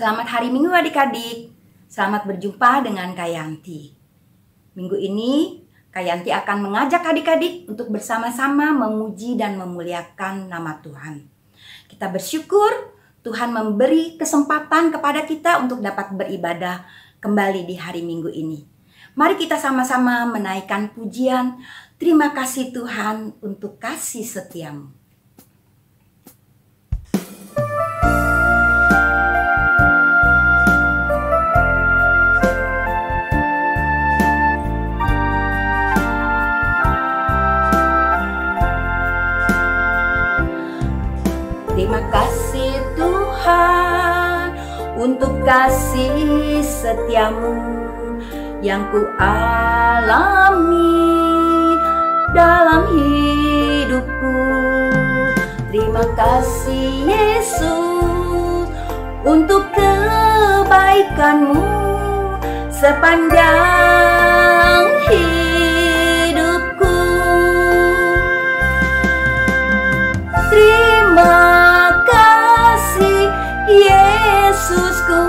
Selamat hari Minggu adik-adik. Selamat berjumpa dengan Kak Yanti. Minggu ini Kak Yanti akan mengajak adik-adik untuk bersama-sama memuji dan memuliakan nama Tuhan. Kita bersyukur Tuhan memberi kesempatan kepada kita untuk dapat beribadah kembali di hari Minggu ini. Mari kita sama-sama menaikkan pujian. Terima kasih Tuhan untuk kasih setiamu. Terima kasih Tuhan untuk kasih setiamu yang ku alami dalam hidupku. Terima kasih Yesus untuk kebaikanmu sepanjang hidupku. Terima kasih Yesusku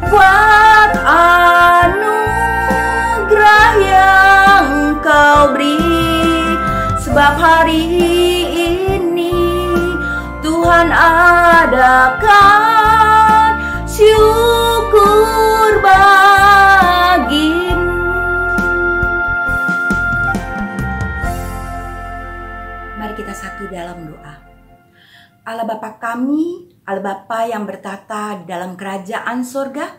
buat anugerah yang kau beri, sebab hari ini Tuhan adakan syukur bagimu. Mari kita satu dalam doa. Allah Bapa kami, Allah Bapa yang bertata di dalam kerajaan sorga,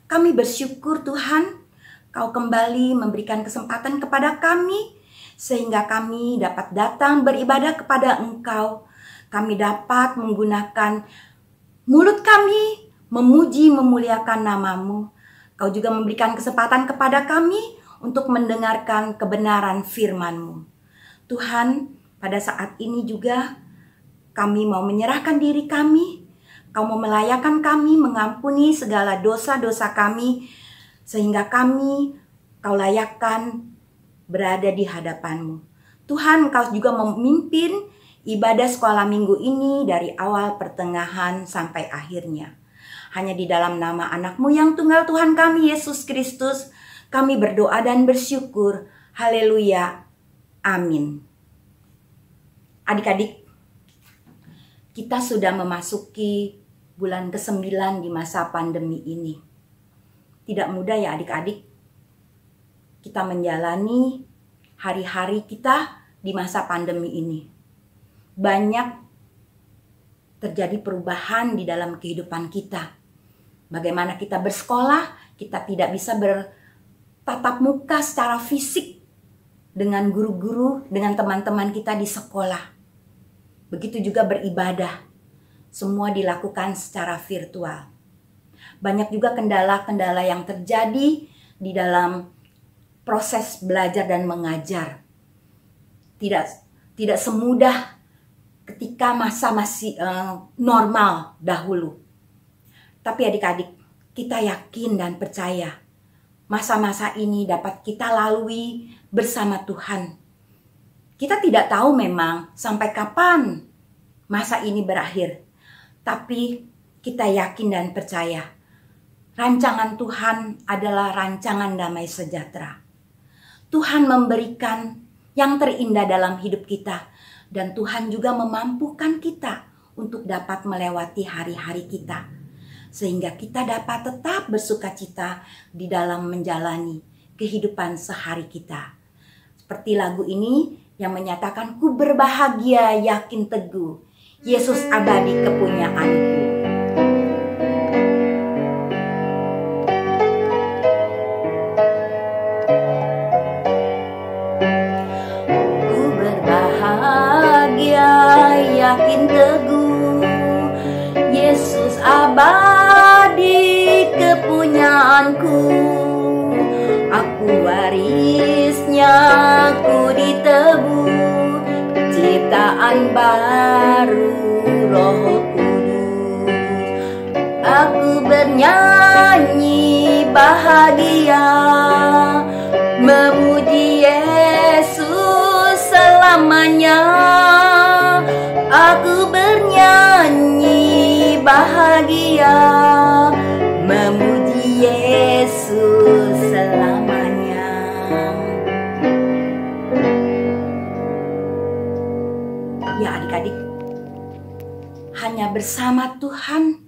kami bersyukur Tuhan, Kau kembali memberikan kesempatan kepada kami, sehingga kami dapat datang beribadah kepada Engkau. Kami dapat menggunakan mulut kami, memuji, memuliakan nama-Mu. Kau juga memberikan kesempatan kepada kami untuk mendengarkan kebenaran firman-Mu. Tuhan, pada saat ini juga kami mau menyerahkan diri kami. Kau mau melayakkan kami, mengampuni segala dosa-dosa kami, sehingga kami Kau layakkan berada di hadapan-Mu. Tuhan, Kau juga memimpin ibadah sekolah minggu ini dari awal, pertengahan, sampai akhirnya. Hanya di dalam nama anak-Mu yang tunggal Tuhan kami, Yesus Kristus, kami berdoa dan bersyukur. Haleluya. Amin. Adik-adik, kita sudah memasuki bulan ke-9 di masa pandemi ini. Tidak mudah ya adik-adik, kita menjalani hari-hari kita di masa pandemi ini. Banyak terjadi perubahan di dalam kehidupan kita. Bagaimana kita bersekolah, kita tidak bisa bertatap muka secara fisik dengan guru-guru, dengan teman-teman kita di sekolah. Begitu juga beribadah, semua dilakukan secara virtual. Banyak juga kendala-kendala yang terjadi di dalam proses belajar dan mengajar. Tidak semudah ketika masa masih normal dahulu. Tapi adik-adik, kita yakin dan percaya masa-masa ini dapat kita lalui bersama Tuhan. Kita tidak tahu memang sampai kapan masa ini berakhir. Tapi kita yakin dan percaya rancangan Tuhan adalah rancangan damai sejahtera. Tuhan memberikan yang terindah dalam hidup kita. Dan Tuhan juga memampukan kita untuk dapat melewati hari-hari kita. Sehingga kita dapat tetap bersukacita di dalam menjalani kehidupan sehari kita. Seperti lagu ini yang menyatakan, ku berbahagia yakin teguh, Yesus abadi kepunyaanku. Ku berbahagia yakin teguh, Yesus abadi kepunyaanku. Aku warisnya, ku ditebus, ciptaan baru Roh Kudus. Aku bernyanyi bahagia, memuji Yesus selamanya. Aku bernyanyi bahagia memuji Yesus selamanya. Ya adik-adik, hanya bersama Tuhan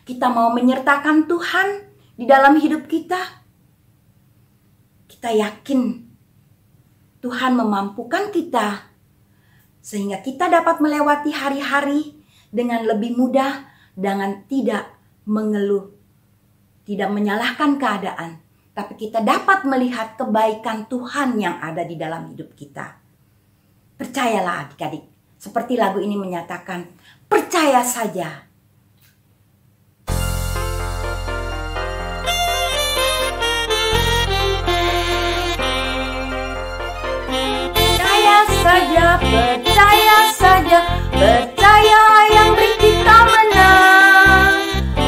kita mau menyertakan Tuhan di dalam hidup kita. Kita yakin Tuhan memampukan kita sehingga kita dapat melewati hari-hari dengan lebih mudah, dengan tidak mengeluh, tidak menyalahkan keadaan, tapi kita dapat melihat kebaikan Tuhan yang ada di dalam hidup kita. Percayalah adik-adik, seperti lagu ini menyatakan, percaya saja. Percaya saja, percaya yang beri kita menang.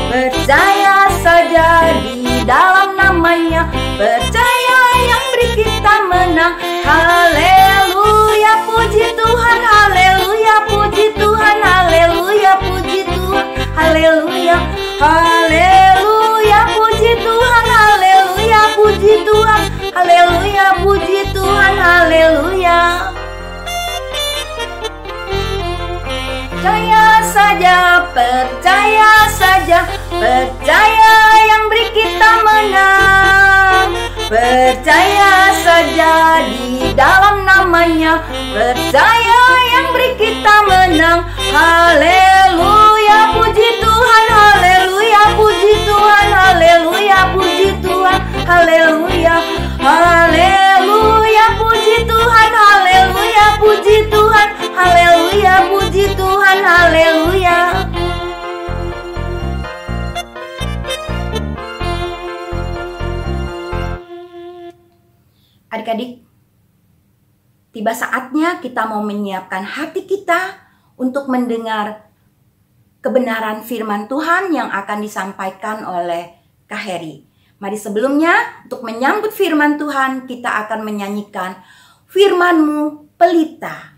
Percaya saja di dalam namanya, percaya yang beri kita menang. Haleluya, puji Tuhan, haleluya, puji Tuhan, haleluya, puji Tuhan, haleluya, haleluya, puji Tuhan, haleluya, puji Tuhan, haleluya, puji Tuhan, haleluya. Percaya saja, percaya yang beri kita menang. Percaya saja di dalam namanya, percaya yang beri kita menang. Haleluya, puji Tuhan, haleluya, puji Tuhan, haleluya, puji Tuhan, haleluya, haleluya, puji Tuhan, haleluya, puji Tuhan, haleluya, puji Tuhan, haleluya. Adik-adik, tiba saatnya kita mau menyiapkan hati kita untuk mendengar kebenaran firman Tuhan yang akan disampaikan oleh Kak Heri. Mari sebelumnya untuk menyambut firman Tuhan kita akan menyanyikan Firman-Mu Pelita.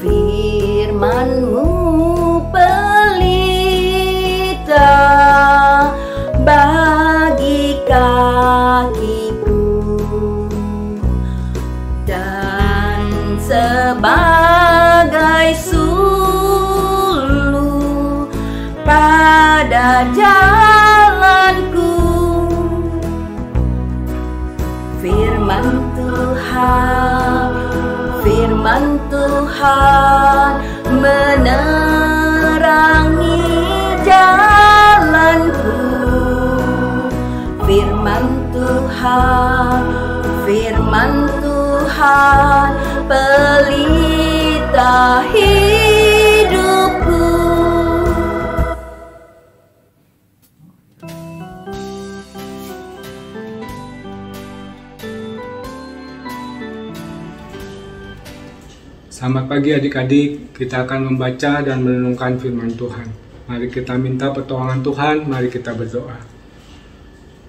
Firman-Mu pelita bagi kakiku dan sebagai suluh pada jalanku. Firman Tuhan menerangi jalanku. Firman Tuhan pelita hidupku. Selamat pagi adik-adik, kita akan membaca dan merenungkan firman Tuhan. Mari kita minta pertolongan Tuhan, mari kita berdoa.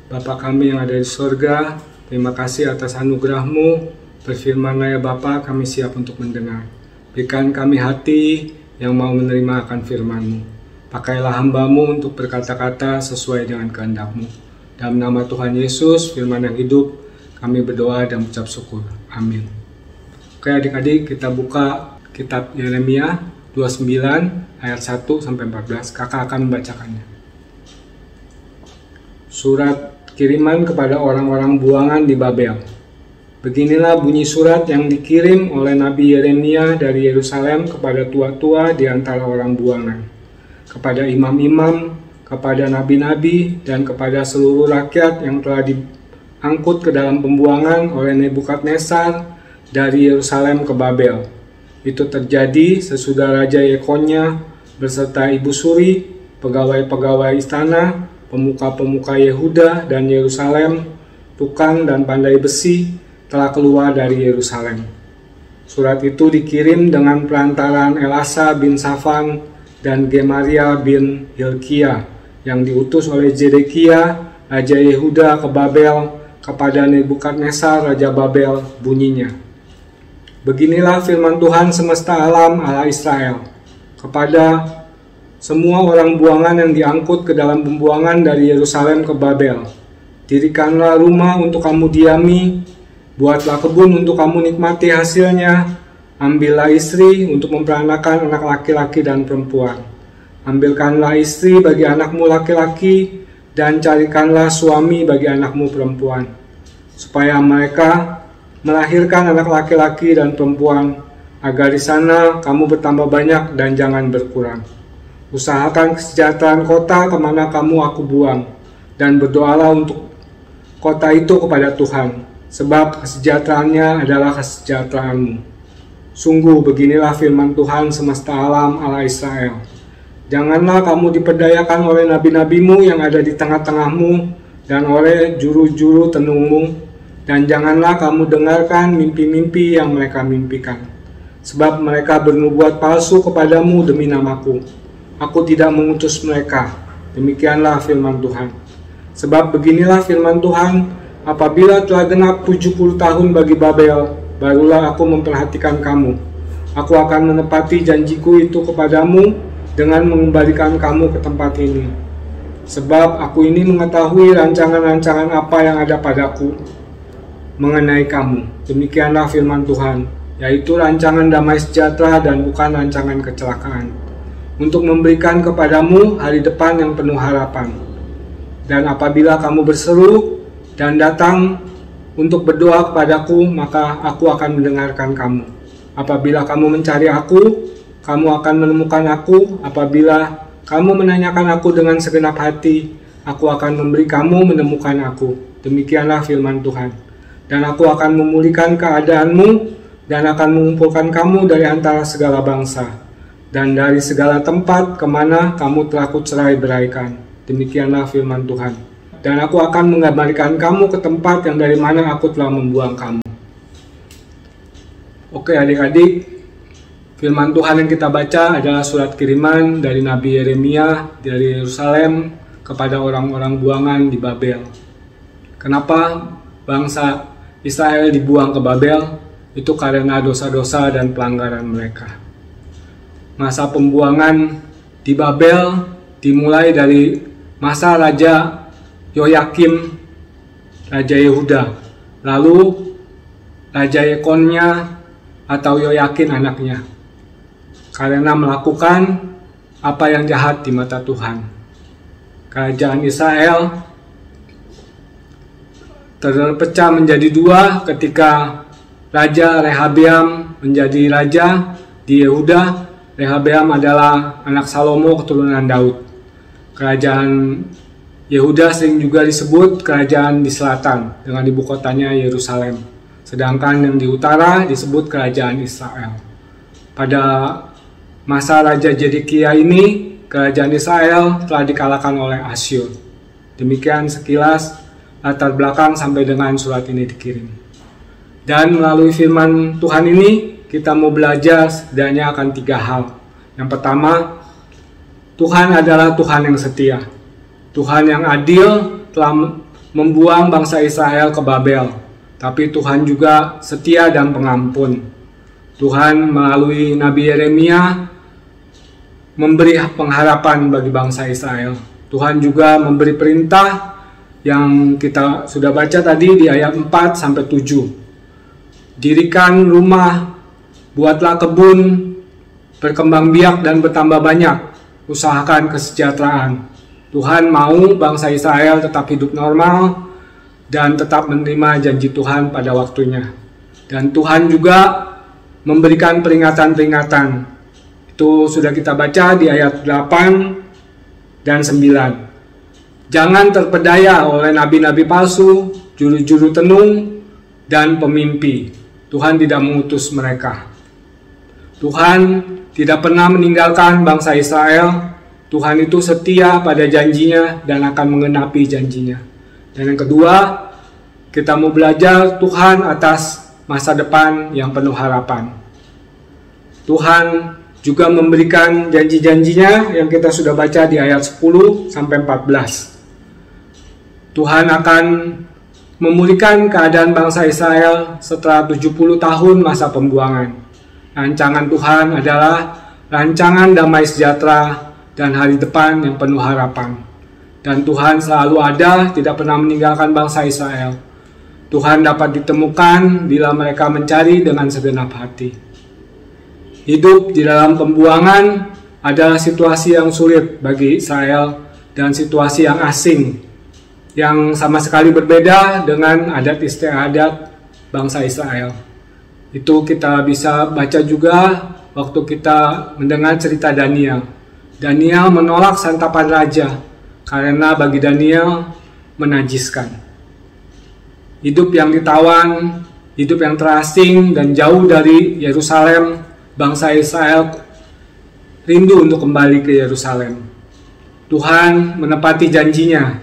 Bapa kami yang ada di surga, terima kasih atas anugerah-Mu. Berfirman-Lah ya Bapa, kami siap untuk mendengar. Berikan kami hati yang mau menerima akan firman-Mu. Pakailah hamba-Mu untuk berkata-kata sesuai dengan kehendak-Mu. Dalam nama Tuhan Yesus, firman yang hidup, kami berdoa dan mengucap syukur. Amin. Oke adik-adik, kita buka kitab Yeremia 29 ayat 1-14. Kakak akan membacakannya. Surat kiriman kepada orang-orang buangan di Babel. Beginilah bunyi surat yang dikirim oleh Nabi Yeremia dari Yerusalem kepada tua-tua di antara orang buangan, kepada imam-imam, kepada nabi-nabi, dan kepada seluruh rakyat yang telah diangkut ke dalam pembuangan oleh Nebukadnezar dari Yerusalem ke Babel. Itu terjadi sesudah Raja Yekonya beserta Ibu Suri, pegawai-pegawai istana, pemuka-pemuka Yehuda dan Yerusalem, tukang dan pandai besi telah keluar dari Yerusalem. Surat itu dikirim dengan perantaran Elasa bin Safan dan Gemaria bin Hilkiah yang diutus oleh Zedekia, Raja Yehuda ke Babel kepada Nebukadnezar, Raja Babel, bunyinya. Beginilah firman Tuhan semesta alam Allah Israel kepada semua orang buangan yang diangkut ke dalam pembuangan dari Yerusalem ke Babel. Dirikanlah rumah untuk kamu diami, buatlah kebun untuk kamu nikmati hasilnya, ambillah istri untuk memperanakan anak laki-laki dan perempuan. Ambilkanlah istri bagi anakmu laki-laki, dan carikanlah suami bagi anakmu perempuan, supaya mereka melahirkan anak laki-laki dan perempuan, agar di sana kamu bertambah banyak dan jangan berkurang. Usahakan kesejahteraan kota kemana kamu aku buang, dan berdoalah untuk kota itu kepada Tuhan, sebab kesejahteraannya adalah kesejahteraanmu. Sungguh beginilah firman Tuhan semesta alam Allah Israel. Janganlah kamu diperdayakan oleh nabi-nabimu yang ada di tengah-tengahmu dan oleh juru-juru tenungmu, dan janganlah kamu dengarkan mimpi-mimpi yang mereka mimpikan. Sebab mereka bernubuat palsu kepadamu demi namaku. Aku tidak mengutus mereka. Demikianlah firman Tuhan. Sebab beginilah firman Tuhan, apabila telah genap 70 tahun bagi Babel, barulah aku memperhatikan kamu. Aku akan menepati janjiku itu kepadamu dengan mengembalikan kamu ke tempat ini. Sebab aku ini mengetahui rancangan-rancangan apa yang ada padaku mengenai kamu. Demikianlah firman Tuhan, yaitu rancangan damai sejahtera dan bukan rancangan kecelakaan, untuk memberikan kepadamu hari depan yang penuh harapan. Dan apabila kamu berseru dan datang untuk berdoa kepadaku, maka aku akan mendengarkan kamu. Apabila kamu mencari aku, kamu akan menemukan aku. Apabila kamu menanyakan aku dengan segenap hati, aku akan memberi kamu menemukan aku. Demikianlah firman Tuhan. Dan aku akan memulihkan keadaanmu, dan akan mengumpulkan kamu dari antara segala bangsa, dan dari segala tempat kemana kamu telah kucerai beraikan. Demikianlah firman Tuhan. Dan aku akan mengembalikan kamu ke tempat yang dari mana aku telah membuang kamu. Oke adik-adik, firman Tuhan yang kita baca adalah surat kiriman dari Nabi Yeremia dari Yerusalem kepada orang-orang buangan di Babel. Kenapa bangsa Israel dibuang ke Babel? Itu karena dosa-dosa dan pelanggaran mereka. Masa pembuangan di Babel dimulai dari masa Raja Yoyakim, Raja Yehuda, lalu Raja Yekonia atau Yoyakin anaknya, karena melakukan apa yang jahat di mata Tuhan. Kerajaan Israel terpecah menjadi dua ketika Raja Rehabeam menjadi raja di Yehuda. Rehabeam adalah anak Salomo keturunan Daud. Kerajaan Yehuda sering juga disebut kerajaan di selatan dengan ibu kotanya Yerusalem. Sedangkan yang di utara disebut kerajaan Israel. Pada masa Raja Zedekia ini, kerajaan Israel telah dikalahkan oleh Asyur. Demikian sekilas latar belakang sampai dengan surat ini dikirim. Dan melalui firman Tuhan ini, kita mau belajar setidaknya akan 3 hal. Yang pertama, Tuhan adalah Tuhan yang setia. Tuhan yang adil telah membuang bangsa Israel ke Babel, tapi Tuhan juga setia dan pengampun. Tuhan melalui Nabi Yeremia memberi pengharapan bagi bangsa Israel. Tuhan juga memberi perintah yang kita sudah baca tadi di ayat 4-7. Dirikan rumah, buatlah kebun, berkembang biak dan bertambah banyak, usahakan kesejahteraan. Tuhan mau bangsa Israel tetap hidup normal dan tetap menerima janji Tuhan pada waktunya. Dan Tuhan juga memberikan peringatan-peringatan. Itu sudah kita baca di ayat 8 dan 9. Jangan terpedaya oleh nabi-nabi palsu, juru-juru tenung, dan pemimpi. Tuhan tidak mengutus mereka. Tuhan tidak pernah meninggalkan bangsa Israel. Tuhan itu setia pada janjinya dan akan menggenapi janjinya. Dan yang kedua, kita mau belajar Tuhan atas masa depan yang penuh harapan. Tuhan juga memberikan janji-janjinya yang kita sudah baca di ayat 10 sampai 14. Tuhan akan memulihkan keadaan bangsa Israel setelah 70 tahun masa pembuangan. Rancangan Tuhan adalah rancangan damai sejahtera dan hari depan yang penuh harapan. Dan Tuhan selalu ada, tidak pernah meninggalkan bangsa Israel. Tuhan dapat ditemukan bila mereka mencari dengan segenap hati. Hidup di dalam pembuangan adalah situasi yang sulit bagi Israel dan situasi yang asing, yang sama sekali berbeda dengan adat istiadat bangsa Israel. Itu kita bisa baca juga waktu kita mendengar cerita Daniel. Daniel menolak santapan raja karena bagi Daniel menajiskan. Hidup yang ditawan, hidup yang terasing dan jauh dari Yerusalem, bangsa Israel rindu untuk kembali ke Yerusalem. Tuhan menepati janjinya.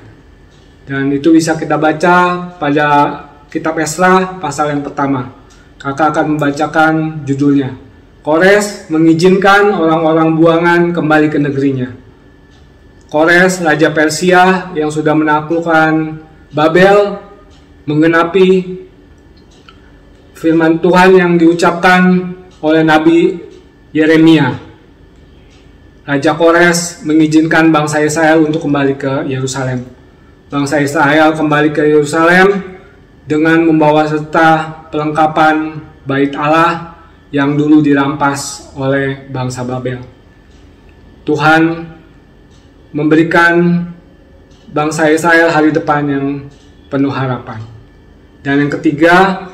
Dan itu bisa kita baca pada kitab Esra pasal yang pertama. Kakak akan membacakan judulnya. Kores mengizinkan orang-orang buangan kembali ke negerinya. Kores, Raja Persia yang sudah menaklukkan Babel, menggenapi firman Tuhan yang diucapkan oleh Nabi Yeremia. Raja Kores mengizinkan bangsa Israel untuk kembali ke Yerusalem. Bangsa Israel kembali ke Yerusalem dengan membawa serta perlengkapan bait Allah yang dulu dirampas oleh bangsa Babel. Tuhan memberikan bangsa Israel hari depan yang penuh harapan. Dan yang ketiga,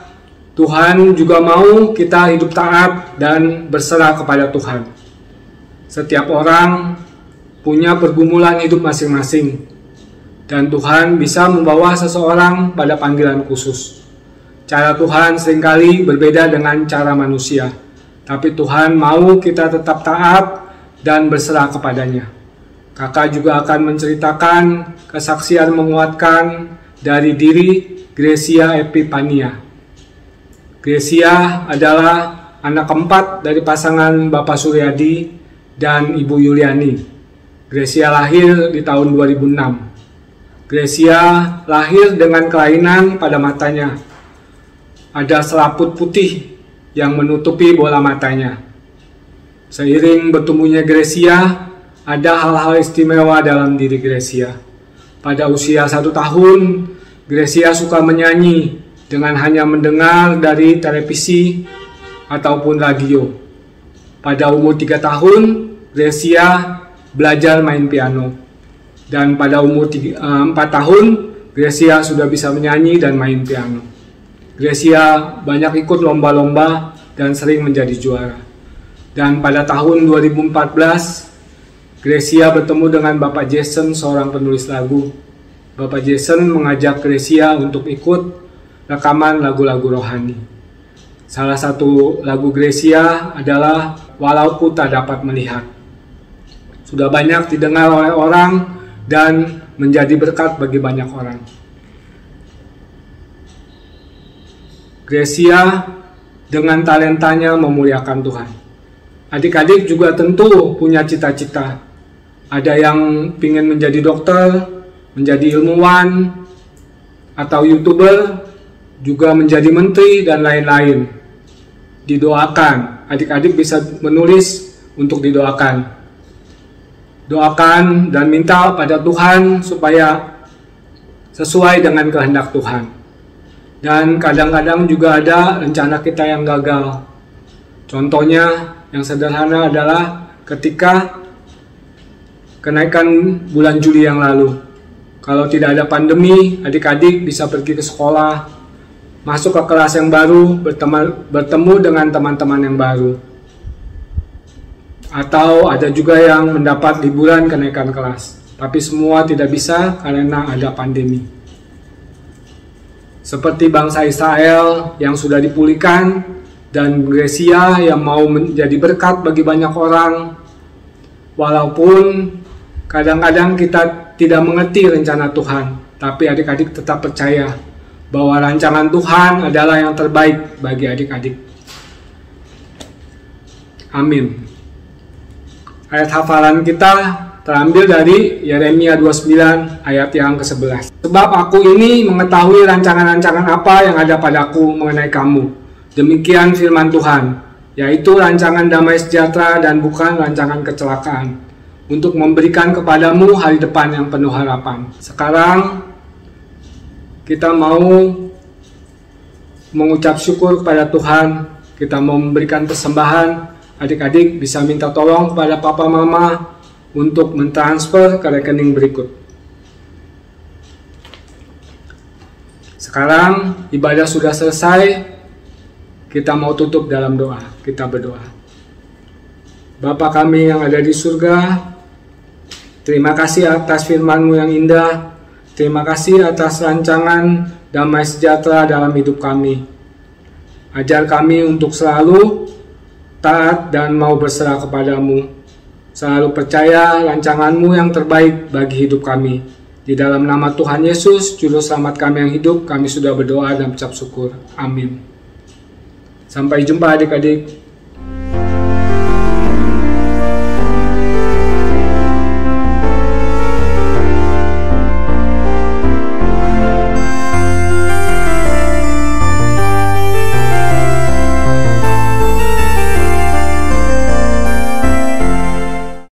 Tuhan juga mau kita hidup taat dan berserah kepada Tuhan. Setiap orang punya pergumulan hidup masing-masing. Dan Tuhan bisa membawa seseorang pada panggilan khusus. Cara Tuhan seringkali berbeda dengan cara manusia. Tapi Tuhan mau kita tetap taat dan berserah kepadanya. Kakak juga akan menceritakan kesaksian menguatkan dari diri Gracia Epipania. Gracia adalah anak keempat dari pasangan Bapak Suryadi dan Ibu Yuliani. Gracia lahir di tahun 2006. Gracia lahir dengan kelainan pada matanya. Ada selaput putih yang menutupi bola matanya. Seiring bertumbuhnya Gracia, ada hal-hal istimewa dalam diri Gracia. Pada usia 1 tahun, Gracia suka menyanyi dengan hanya mendengar dari televisi ataupun radio. Pada umur 3 tahun, Gracia belajar main piano. Dan pada umur 4 tahun, Gracia sudah bisa menyanyi dan main piano. Gracia banyak ikut lomba-lomba dan sering menjadi juara. Dan pada tahun 2014, Gracia bertemu dengan Bapak Jason, seorang penulis lagu. Bapak Jason mengajak Gracia untuk ikut rekaman lagu-lagu rohani. Salah satu lagu Gracia adalah Walaupun Tak Dapat Melihat. Sudah banyak didengar oleh orang dan menjadi berkat bagi banyak orang. Gracia dengan talentanya memuliakan Tuhan. Adik-adik juga tentu punya cita-cita. Ada yang ingin menjadi dokter, menjadi ilmuwan, atau YouTuber, juga menjadi menteri dan lain-lain. Didoakan, adik-adik bisa menulis untuk didoakan. Doakan dan minta pada Tuhan supaya sesuai dengan kehendak Tuhan. Dan kadang-kadang juga ada rencana kita yang gagal. Contohnya yang sederhana adalah ketika kenaikan bulan Juli yang lalu. Kalau tidak ada pandemi, adik-adik bisa pergi ke sekolah, masuk ke kelas yang baru, bertemu dengan teman-teman yang baru. Atau ada juga yang mendapat liburan kenaikan kelas. Tapi semua tidak bisa karena ada pandemi. Seperti bangsa Israel yang sudah dipulihkan dan Gracia yang mau menjadi berkat bagi banyak orang. Walaupun kadang-kadang kita tidak mengerti rencana Tuhan, tapi adik-adik tetap percaya bahwa rancangan Tuhan adalah yang terbaik bagi adik-adik. Amin. Ayat hafalan kita terambil dari Yeremia 29 ayat yang ke-11. Sebab aku ini mengetahui rancangan-rancangan apa yang ada padaku mengenai kamu. Demikian firman Tuhan, yaitu rancangan damai sejahtera dan bukan rancangan kecelakaan, untuk memberikan kepadamu hari depan yang penuh harapan. Sekarang kita mau mengucap syukur kepada Tuhan, kita mau memberikan persembahan. Adik-adik bisa minta tolong kepada papa mama untuk mentransfer ke rekening berikut. Sekarang ibadah sudah selesai, kita mau tutup dalam doa. Kita berdoa. Bapa kami yang ada di surga, terima kasih atas firman-Mu yang indah. Terima kasih atas rancangan damai sejahtera dalam hidup kami. Ajar kami untuk selalu taat dan mau berserah kepadamu. Selalu percaya rancangan-Mu yang terbaik bagi hidup kami. Di dalam nama Tuhan Yesus, Juru Selamat kami yang hidup, kami sudah berdoa dan ucap syukur. Amin. Sampai jumpa adik-adik.